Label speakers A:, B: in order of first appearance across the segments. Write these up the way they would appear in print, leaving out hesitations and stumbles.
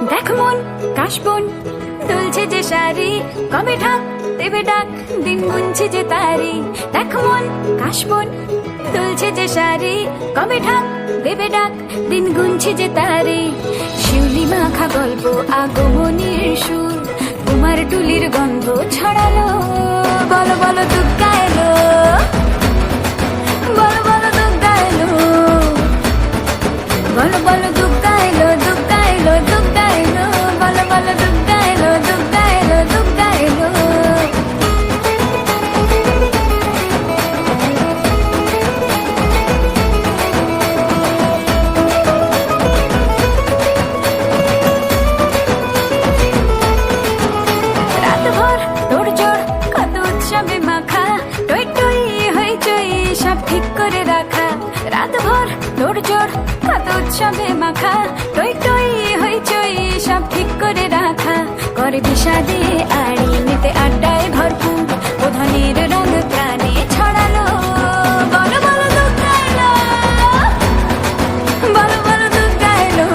A: দেখ মন কাশবন দুলছে যে শাড়ি, কবে ঢাক দেবে ডাক, দিন গুনছে যে তারি। দেখ মন কাশবন দুলছে যে শাড়ি, কবে ঢাক দেবে ডাক, দিন গুনছে যে তারি। শিউলি মাখা গল্প আগমনের সুর, তোমার টুলির গন্ধ ছড়ালো। বলো বলো দুগ্গা এলো, বলো বলো দুগ্গা এলো, বলো বলো দুগ্গা এলো, দুগ্গা এলো, দুগ্গা এলো, বলো বলো দুগ্গা এলো, দুগ্গা এলো, দুগ্গা এলো। রাতভর তোড়জোড় কত উৎসবে মাখা, টই টই হইচই সব ঠিক করে রাখা। রাতভর তোড়জোড় কত উৎসবে মাখা, টই টই হইচই সব ঠিক করে রাখা। করে বিষাদে আড়ি নিতে আড্ডায় ভরপুর, প্রধানের রঙ প্রাণে ছড়ালো। বলো বলো দুগ্গা এলো, বলো বলো দুগ্গা এলো,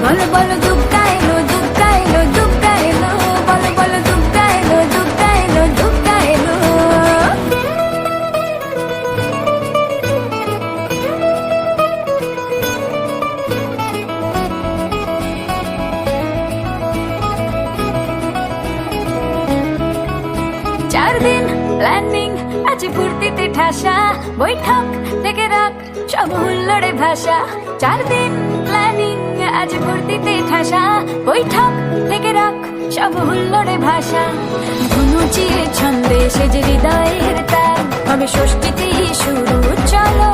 A: বলো বলো দুগ্গা এলো, দুগ্গা এলো, দুগ্গা এলো, বলো বলো দুগ্গা এলো, দুগ্গা এলো, দুগ্গা এলো। চার দিন প্ল্যানিং আজ ফুর্তিতে ঠাসা, বৈঠক থেকে রাখ সব হুল্লোড়ে ভাষা। চার দিন প্ল্যানিং আজ ফুর্তিতে ঠাসা, বৈঠক থেকে রাখ সব হুল্লোড়ে ভাষা। ধনুচির ছন্দে সেজে হৃদয়ের তার, হবে ষষ্ঠীতে শুরু চলো।